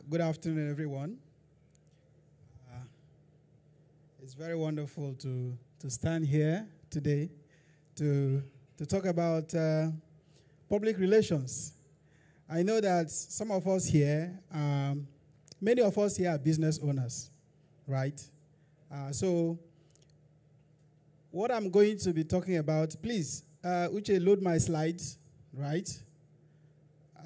Good afternoon, everyone. It's very wonderful to stand here today to talk about public relations. I know that some of us here, many of us here are business owners, right? So what I'm going to be talking about, please, Uche, load my slides, right?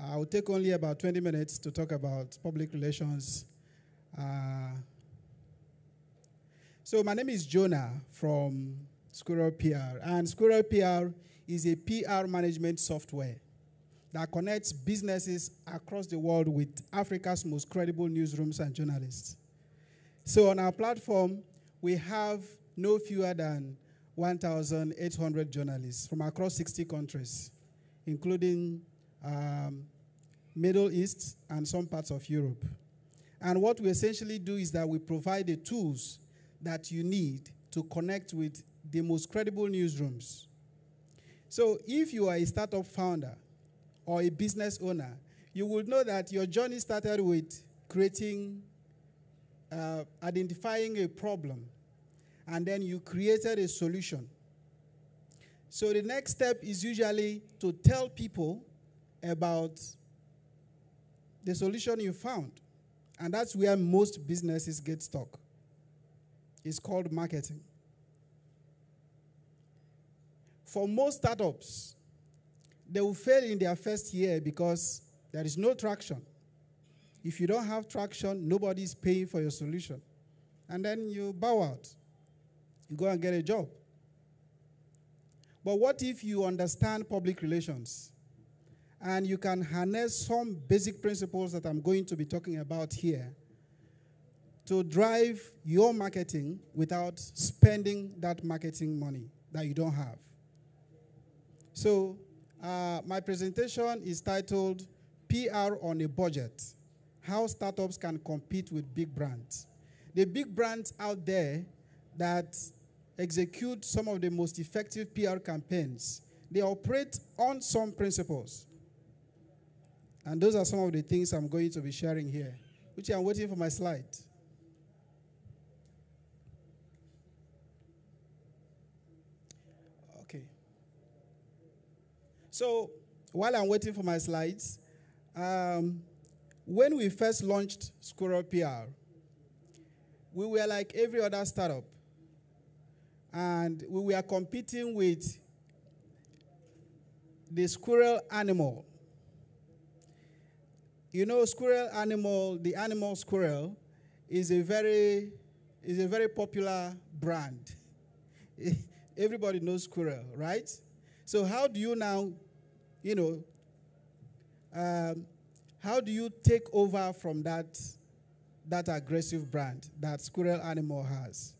I'll take only about 20 minutes to talk about public relations. So my name is Jonah from Squirrel PR, and Squirrel PR is a PR management software that connects businesses across the world with Africa's most credible newsrooms and journalists. So on our platform, we have no fewer than 1,800 journalists from across 60 countries, including Middle East and some parts of Europe. And what we essentially do is that we provide the tools that you need to connect with the most credible newsrooms. So if you are a startup founder or a business owner, you will know that your journey started with creating, identifying a problem, and then you created a solution. So the next step is usually to tell people about the solution you found. And that's where most businesses get stuck. It's called marketing. For most startups, they will fail in their first year because there is no traction. If you don't have traction, nobody is paying for your solution. And then you bow out. You go and get a job. But what if you understand public relations and you can harness some basic principles that I'm going to be talking about here to drive your marketing without spending that marketing money that you don't have? So my presentation is titled PR on a Budget: How Startups Can Compete with Big Brands. The big brands out there that execute some of the most effective PR campaigns, they operate on some principles. And those are some of the things I'm going to be sharing here, which I'm waiting for my slide. Okay. So while I'm waiting for my slides, when we first launched Squirrel PR, we were like every other startup. And we were competing with the squirrel animal. You know, squirrel animal, the animal squirrel, is a very popular brand. Everybody knows squirrel, right? So how do you now, how do you take over from that aggressive brand that squirrel animal has?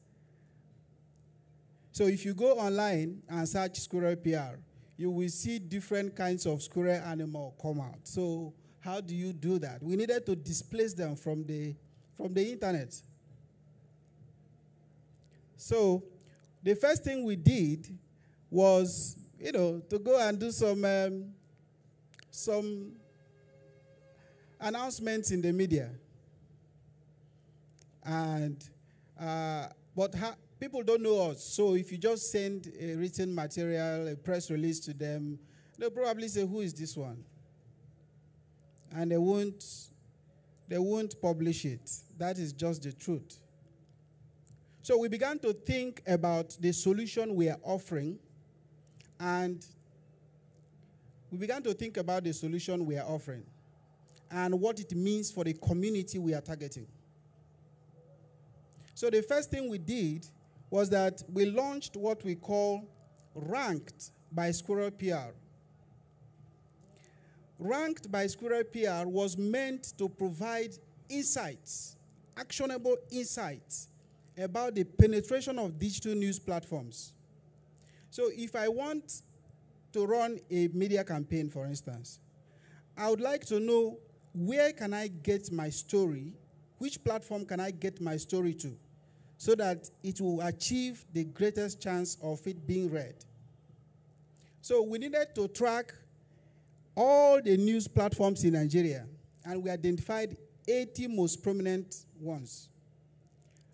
So if you go online and search Squirrel PR, you will see different kinds of squirrel animal come out. So how do you do that? We needed to displace them from the internet. So the first thing we did was, to go and do some announcements in the media. And people don't know us, so if you just send a written material, a press release to them, they'll probably say, "Who is this one?" And they won't publish it. That is just the truth. So we began to think about the solution we are offering, and what it means for the community we are targeting. So the first thing we did was that we launched what we call Ranked by Squirrel PR. Ranked by Squirrel PR was meant to provide insights, actionable insights about the penetration of digital news platforms. So if I want to run a media campaign, for instance, I would like to know, where can I get my story? Which platform can I get my story to, so that it will achieve the greatest chance of it being read? So we needed to track all the news platforms in Nigeria, and we identified 80 most prominent ones.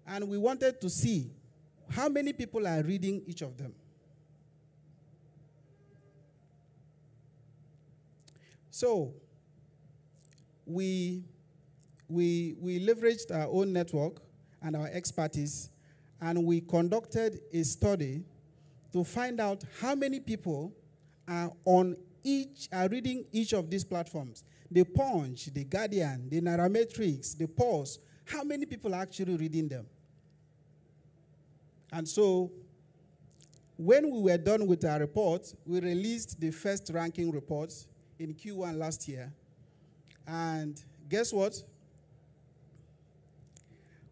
And we wanted to see how many people are reading each of them. So we leveraged our own network and our expertise, and we conducted a study to find out how many people are reading each of these platforms. The Punch, the Guardian, the Nairametrics, the Pulse. How many people are actually reading them? And so when we were done with our report, we released the first ranking report in Q1 last year. And guess what?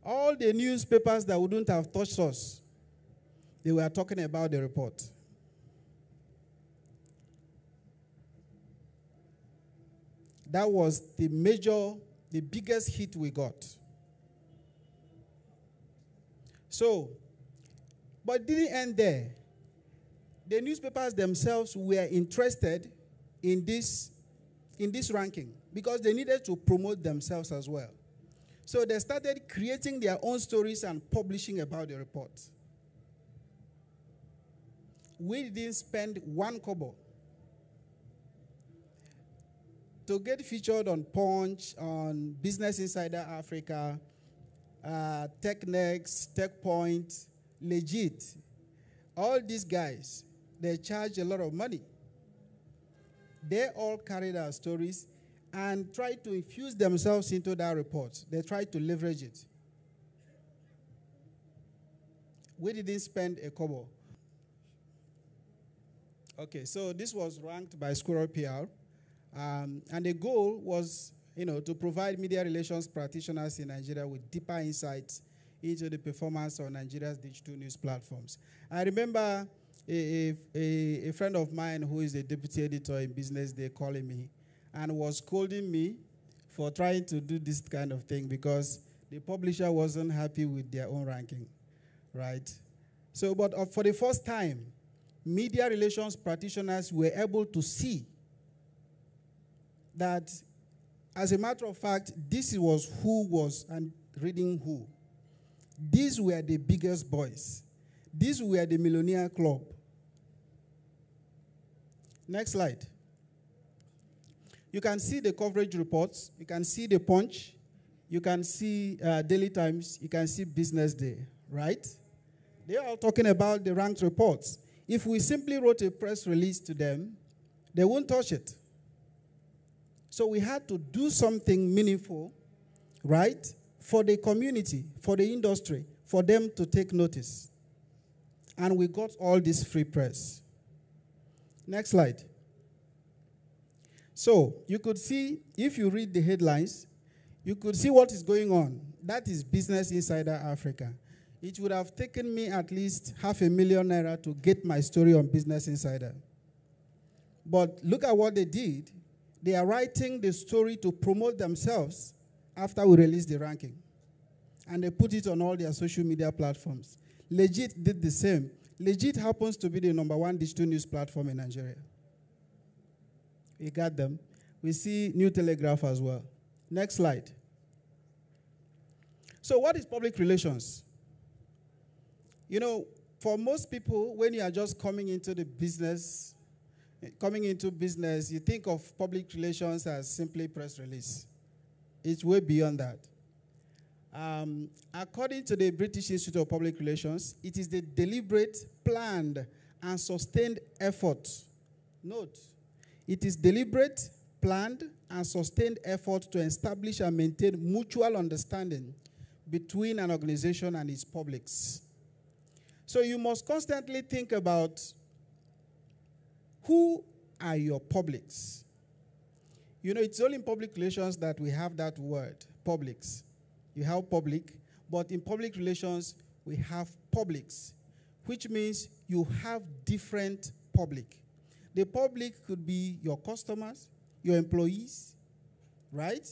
All the newspapers that wouldn't have touched us, they were talking about the report. That was the biggest hit we got. So, but it didn't end there. The newspapers themselves were interested in this ranking because they needed to promote themselves as well. So they started creating their own stories and publishing about the report. We didn't spend one kobo to get featured on Punch, on Business Insider Africa, TechNext, TechPoint, Legit. All these guys, they charge a lot of money. They all carried our stories and tried to infuse themselves into that report. They tried to leverage it. We didn't spend a kobo. Okay, so this was ranked by Squirrel PR. And the goal was, to provide media relations practitioners in Nigeria with deeper insights into the performance of Nigeria's digital news platforms. I remember a friend of mine who is a deputy editor in Business Day calling me and was scolding me for trying to do this kind of thing because the publisher wasn't happy with their own ranking, right? So, but for the first time, media relations practitioners were able to see that, as a matter of fact, this was who was and reading who. These were the biggest boys. These were the Millionaire Club. Next slide. You can see the coverage reports. You can see the Punch. You can see Daily Times. You can see Business Day, right? They are all talking about the ranked reports. If we simply wrote a press release to them, they won't touch it. So we had to do something meaningful, right, for the community, for the industry, for them to take notice. And we got all this free press. Next slide. So you could see, if you read the headlines, you could see what is going on. That is Business Insider Africa. It would have taken me at least $500,000 naira to get my story on Business Insider. But look at what they did. They are writing the story to promote themselves after we release the ranking. And they put it on all their social media platforms. Legit did the same. Legit happens to be the #1 digital news platform in Nigeria. We got them. We see New Telegraph as well. Next slide. So what is public relations? For most people, when you are just coming into business, you think of public relations as simply press release. It's way beyond that. According to the British Institute of Public Relations, it is the deliberate, planned, and sustained effort. Note, it is deliberate, planned, and sustained effort to establish and maintain mutual understanding between an organization and its publics. So you must constantly think about who are your publics. It's only in public relations that we have that word, publics. You have public, but in public relations, we have publics, which means you have different public. The public could be your customers, your employees, right?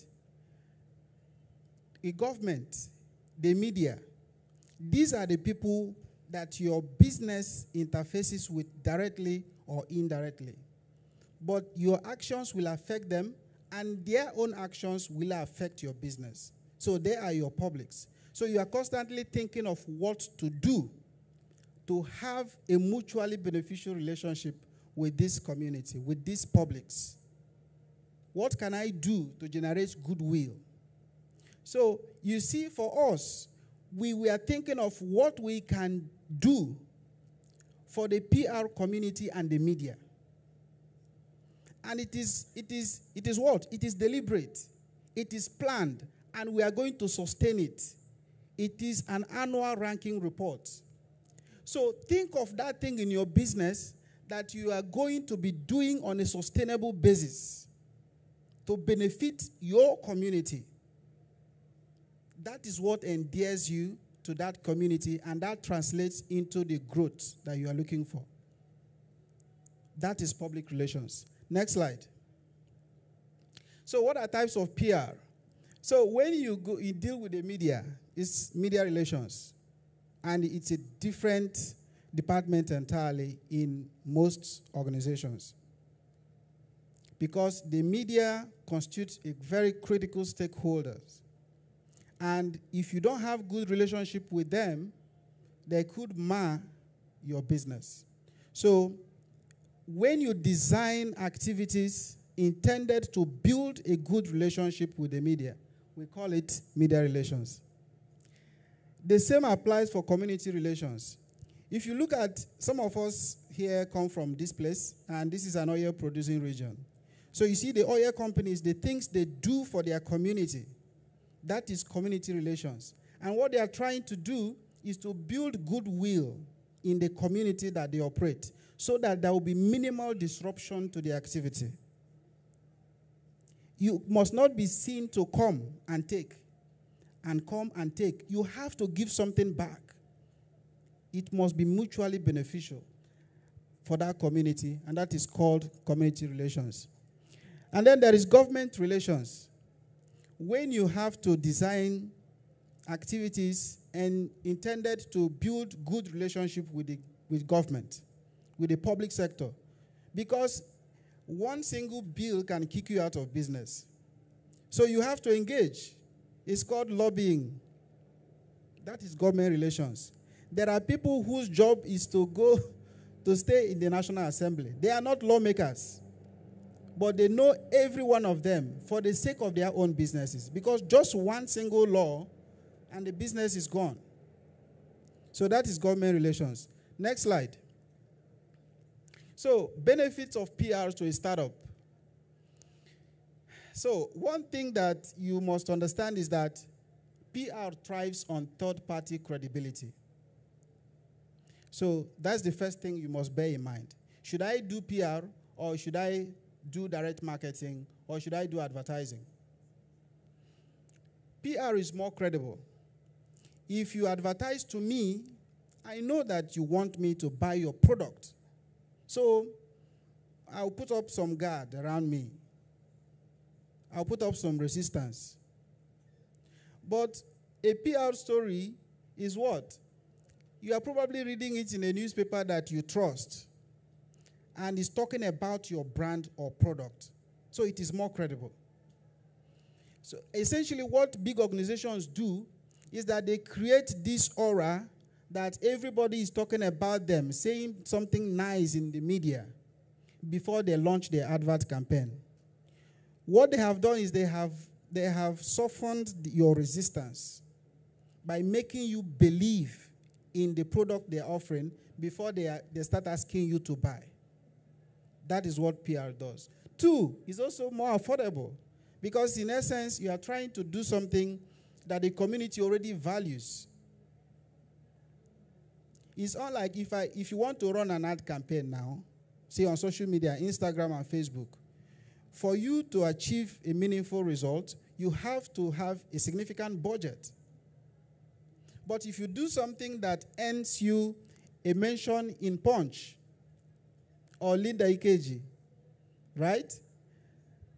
The government, the media. These are the people that your business interfaces with directly or indirectly. But your actions will affect them, and their own actions will affect your business. So they are your publics. So you are constantly thinking of what to do to have a mutually beneficial relationship with this community, with these publics. What can I do to generate goodwill? So you see, for us, we were thinking of what we can do for the PR community and the media. And it is what? It is deliberate. It is planned, and we are going to sustain it. It is an annual ranking report. So think of that thing in your business that you are going to be doing on a sustainable basis to benefit your community. That is what endears you to that community, and that translates into the growth that you are looking for. That is public relations. Next slide. So what are types of PR? So when you deal with the media, it's media relations. And it's a different department entirely in most organizations. Because the media constitutes a very critical stakeholders. And if you don't have good relationship with them, they could mar your business. So when you design activities intended to build a good relationship with the media, we call it media relations. The same applies for community relations. If you look at, some of us here come from this place, and this is an oil producing region. So you see the oil companies, the things they do for their community, that is community relations. And what they are trying to do is to build goodwill in the community that they operate, so that there will be minimal disruption to the activity. You must not be seen to come and take. And come and take. You have to give something back. It must be mutually beneficial for that community, and that is called community relations. And then there is government relations. When you have to design activities and intended to build good relationship with government, with the public sector, because one single bill can kick you out of business. So you have to engage. It's called lobbying. That is government relations. There are people whose job is to go to stay in the National Assembly. They are not lawmakers, but they know every one of them for the sake of their own businesses, because just one single law and the business is gone. So that is government relations. Next slide. So benefits of PR to a startup. So one thing that you must understand is that PR thrives on third-party credibility. So that's the first thing you must bear in mind. Should I do PR, or should I do direct marketing, or should I do advertising? PR is more credible. If you advertise to me, I know that you want me to buy your product. So I'll put up some guard around me. I'll put up some resistance. But a PR story is what? You are probably reading it in a newspaper that you trust, and it's talking about your brand or product. So it is more credible. So essentially what big organizations do is that they create this aura that everybody is talking about them, saying something nice in the media before they launch their advert campaign. What they have done is they have softened your resistance by making you believe in the product they're offering before they start asking you to buy. That is what PR does. 2, it's also more affordable, because in essence, you are trying to do something that the community already values. It's unlike if you want to run an ad campaign now, say on social media, Instagram and Facebook, for you to achieve a meaningful result, you have to have a significant budget. But if you do something that earns you a mention in Punch or Linda Ikeji, right?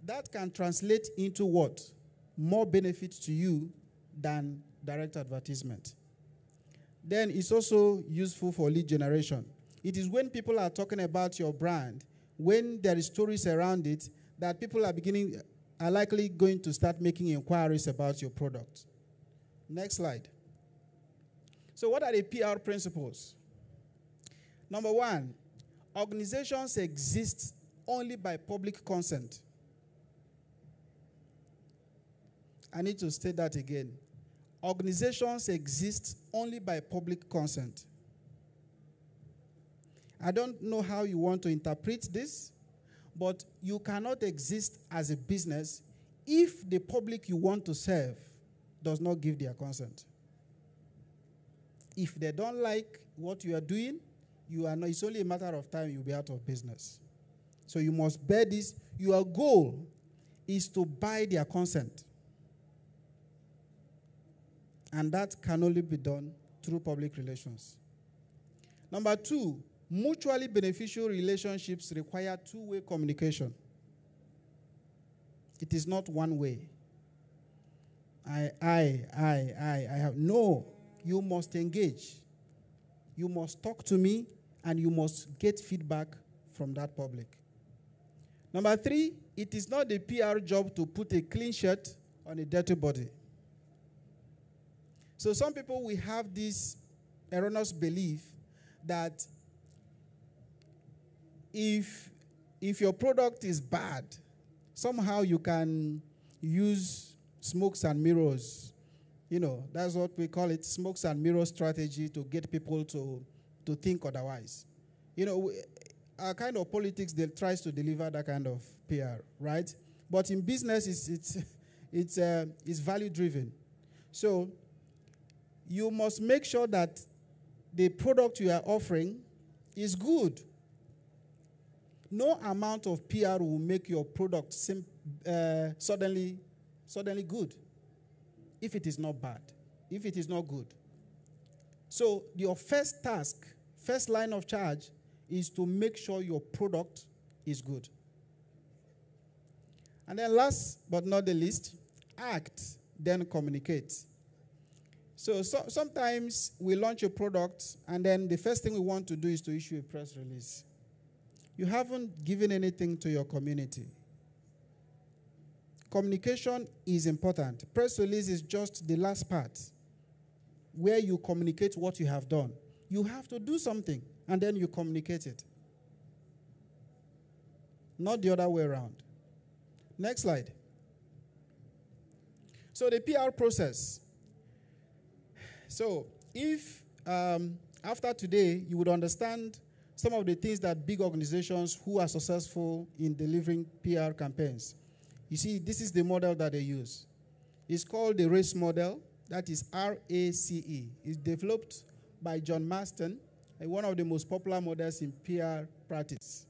That can translate into what? More benefit to you than direct advertisement. Then it's also useful for lead generation. It is when people are talking about your brand, when there is stories around it, that people are beginning, are likely going to start making inquiries about your product. Next slide. So what are the PR principles? Number one, organizations exist only by public consent. I need to state that again. Organizations exist only by public consent. I don't know how you want to interpret this, but you cannot exist as a business if the public you want to serve does not give their consent. If they don't like what you are doing, you are not, it's only a matter of time you'll be out of business. So you must bear this. Your goal is to buy their consent. And that can only be done through public relations. Number two, mutually beneficial relationships require two-way communication. It is not one way. I have. No, you must engage. You must talk to me, and you must get feedback from that public. Number three, it is not the PR job to put a clean shirt on a dirty body. So some people will have this erroneous belief that if your product is bad, somehow you can use smokes and mirrors. You know, that's what we call it, smokes and mirror strategy, to get people to think otherwise. You know, our kind of politics that tries to deliver that kind of PR, right? But in business, it's value driven. So you must make sure that the product you are offering is good. No amount of PR will make your product suddenly good if it is not bad, if it is not good. So your first task, first line of charge, is to make sure your product is good. And then last but not the least, act, then communicate. So sometimes we launch a product, and then the first thing we want to do is to issue a press release. You haven't given anything to your community. Communication is important. Press release is just the last part where you communicate what you have done. You have to do something, and then you communicate it. Not the other way around. Next slide. So the PR process. So if after today you would understand some of the things that big organizations who are successful in delivering PR campaigns, you see, this is the model that they use. It's called the RACE model. That is RACE. It's developed by John Marston, one of the most popular models in PR practice.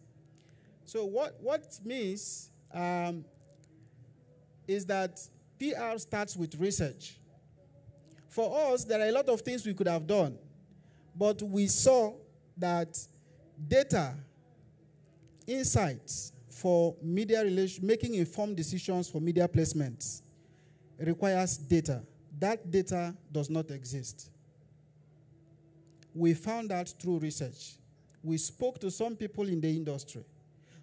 So what it means is that PR starts with research. For us, there are a lot of things we could have done, but we saw that data, insights for media relations, making informed decisions for media placements requires data. That data does not exist. We found that through research. We spoke to some people in the industry.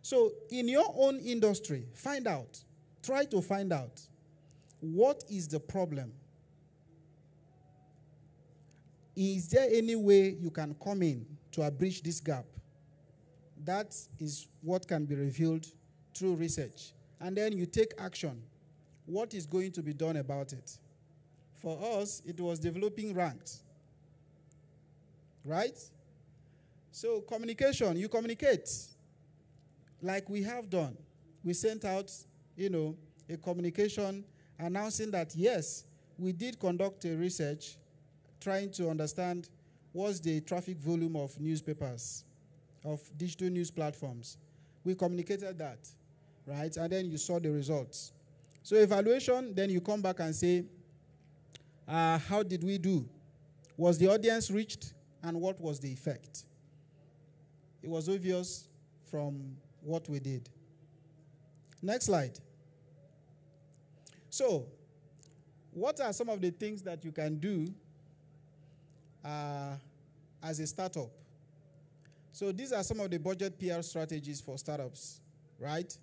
So in your own industry, find out, try to find out, what is the problem? Is there any way you can come in to bridge this gap? That is what can be revealed through research. And then you take action. What is going to be done about it? For us, it was developing ranks. Right? So communication, you communicate like we have done. We sent out, a communication announcing that, yes, we did conduct a research trying to understand what's the traffic volume of newspapers, of digital news platforms. We communicated that, right? And then you saw the results. So evaluation, then you come back and say, how did we do? Was the audience reached, and what was the effect? It was obvious from what we did. Next slide. So, what are some of the things that you can do as a startup? So these are some of the budget PR strategies for startups, right?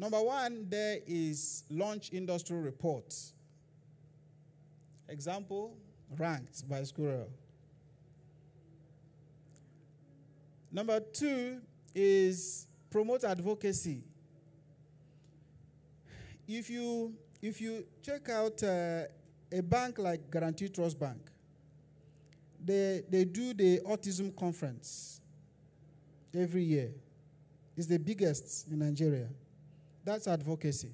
Number one, there is launch industry reports. Example, ranked by Squirrel. Number two is promote advocacy. If you check out a bank like Guarantee Trust Bank, they do the autism conference every year. It's the biggest in Nigeria. That's advocacy.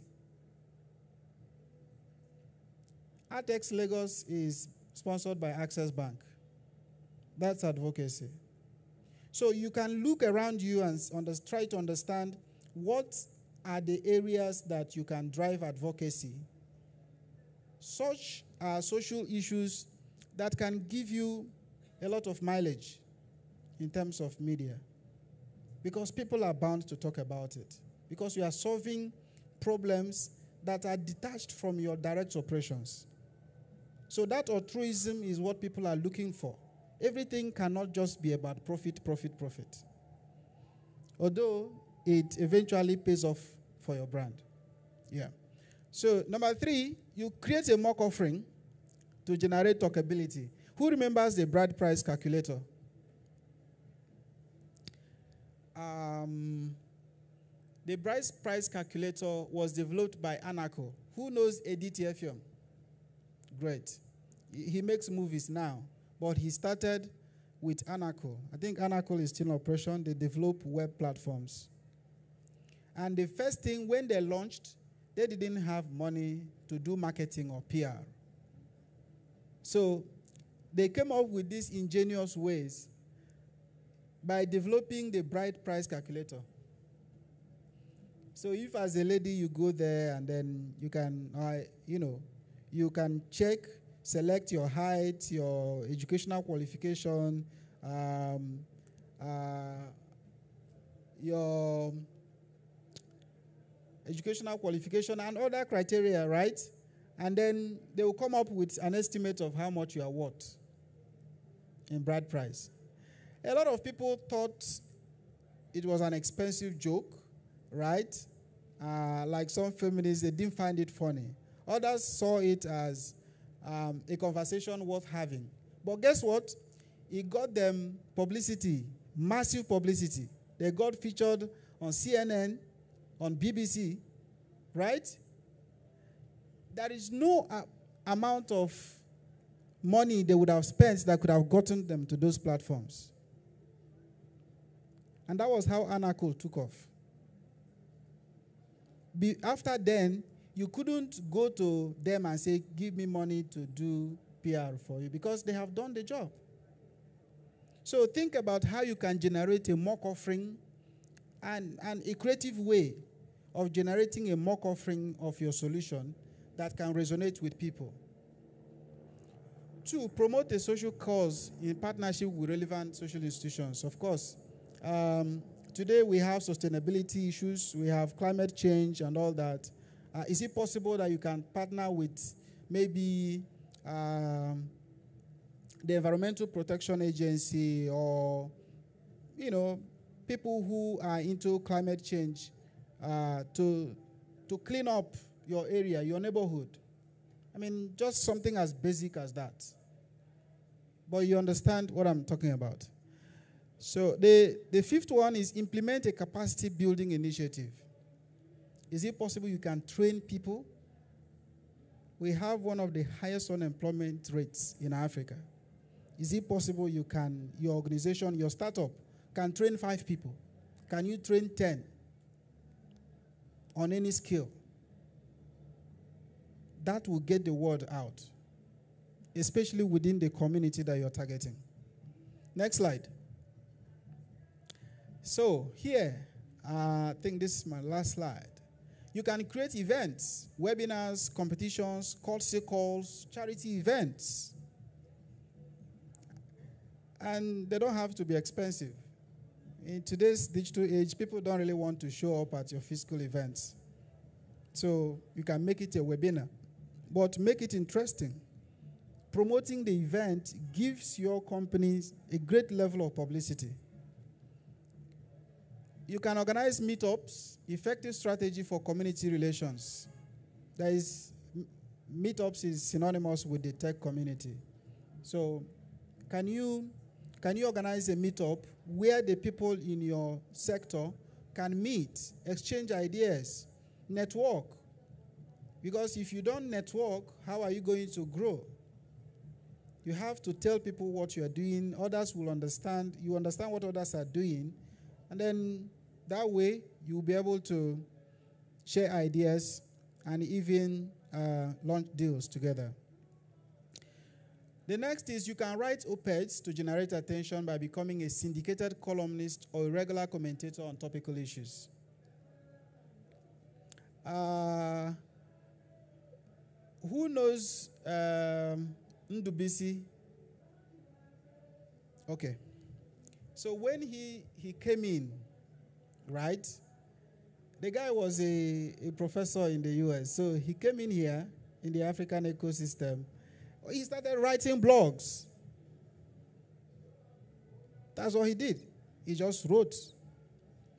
Atex Lagos is sponsored by Access Bank. That's advocacy. So you can look around you and try to understand what are the areas that you can drive advocacy. Such are social issues that can give you a lot of mileage in terms of media, because people are bound to talk about it, because you are solving problems that are detached from your direct operations. So that altruism is what people are looking for. Everything cannot just be about profit, profit, profit. Although it eventually pays off for your brand. Yeah. So number three, you create a mock offering to generate talkability. Who remembers the bride price calculator? The bride price calculator was developed by Anaco. Who knows Edith Effiong? Great. He makes movies now, but he started with Anaco. I think Anaco is still in operation. They develop web platforms. And the first thing, when they launched, they didn't have money to do marketing or PR. So they came up with these ingenious ways by developing the bride price calculator. So if as a lady you go there and then you can, you can check, select your height, your educational qualification, your educational qualification and other criteria, right? And then they will come up with an estimate of how much you are worth in bride price. A lot of people thought it was an expensive joke, right? Like some feminists, they didn't find it funny. Others saw it as a conversation worth having. But guess what? It got them publicity, massive publicity. They got featured on CNN, on BBC, right? There is no amount of money they would have spent that could have gotten them to those platforms. And that was how Anaco took off. After then, you couldn't go to them and say, give me money to do PR for you, because they have done the job. So think about how you can generate a mock offering and a creative way of generating a mock offering of your solution that can resonate with people. 2, promote a social cause in partnership with relevant social institutions. Of course, today we have sustainability issues, we have climate change and all that. Is it possible that you can partner with maybe the Environmental Protection Agency or, people who are into climate change to clean up your area, your neighborhood? I mean, just something as basic as that. But you understand what I'm talking about. So the 5th one is implement a capacity building initiative. Is it possible you can train people? We have one of the highest unemployment rates in Africa. Is it possible your organization, your startup, can train 5 people? Can you train 10 on any skill? That will get the word out, especially within the community that you're targeting. Next slide. So here, I think this is my last slide. You can create events, webinars, competitions, courtesy calls, charity events. And they don't have to be expensive. In today's digital age, people don't really want to show up at your physical events. So you can make it a webinar, but make it interesting. Promoting the event gives your companies a great level of publicity. You can organize meetups, effective strategy for community relations. Meetups is synonymous with the tech community. So can you organize a meetup where the people in your sector can meet, exchange ideas, network? Because if you don't network, how are you going to grow? You have to tell people what you are doing. Others will understand. You understand what others are doing. And then that way, you'll be able to share ideas and even launch deals together. The next is you can write op-eds to generate attention by becoming a syndicated columnist or a regular commentator on topical issues. Who knows Ndubisi? Okay. So when he came in, right, the guy was a professor in the US. So he came in here in the African ecosystem. He started writing blogs. That's what he did. He just wrote.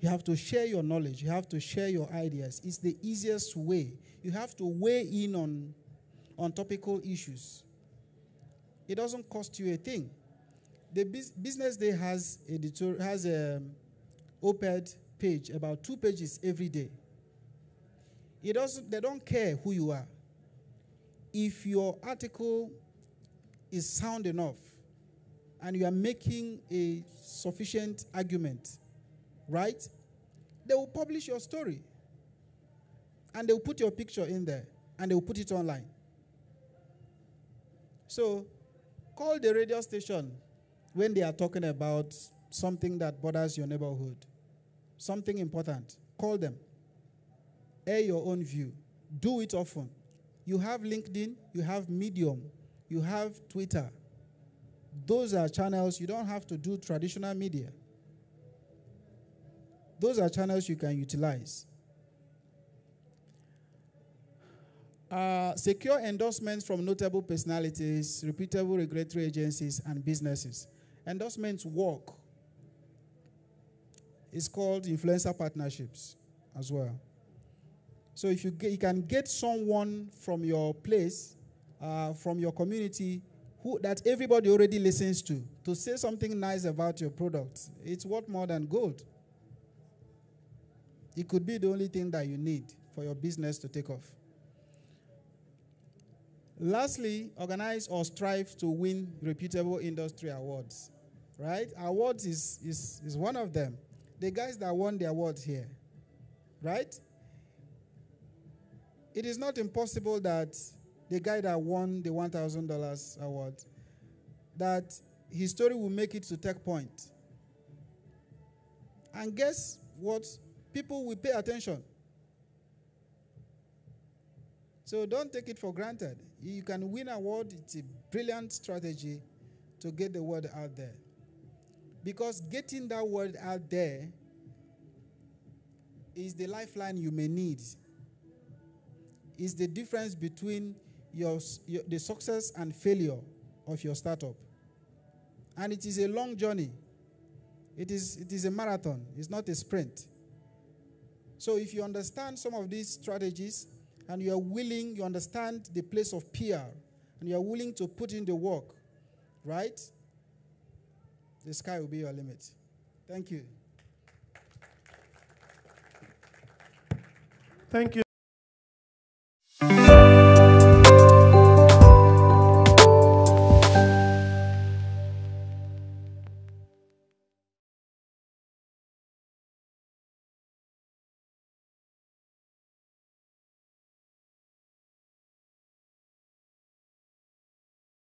You have to share your knowledge. You have to share your ideas. It's the easiest way. You have to weigh in on topical issues. It doesn't cost you a thing. The Business Day has a op-ed page, about 2 pages every day. They don't care who you are. If your article is sound enough and you are making a sufficient argument, right, they will publish your story. And they will put your picture in there and they will put it online. So call the radio station when they are talking about something that bothers your neighborhood, something important. Call them. Air your own view. Do it often. You have LinkedIn, you have Medium, you have Twitter. Those are channels. You don't have to do traditional media. Those are channels you can utilize. Secure endorsements from notable personalities, reputable regulatory agencies, and businesses. Endorsements work. It's called influencer partnerships as well. So if you can get someone from your place, from your community, that everybody already listens to say something nice about your product, it's worth more than gold. It could be the only thing that you need for your business to take off. Lastly, organize or strive to win reputable industry awards. Right? Awards is one of them. The guys that won the awards here, right? It is not impossible that the guy that won the $1,000 award, that his story will make it to Tech Point. And guess what? People will pay attention. So don't take it for granted. You can win an award. It's a brilliant strategy to get the word out there. Because getting that word out there is the lifeline you may need. It's the difference between the success and failure of your startup. And it is a long journey. It is a marathon. It's not a sprint. So if you understand some of these strategies and you are willing, you understand the place of PR, and you are willing to put in the work, right? The sky will be your limit. Thank you. Thank you.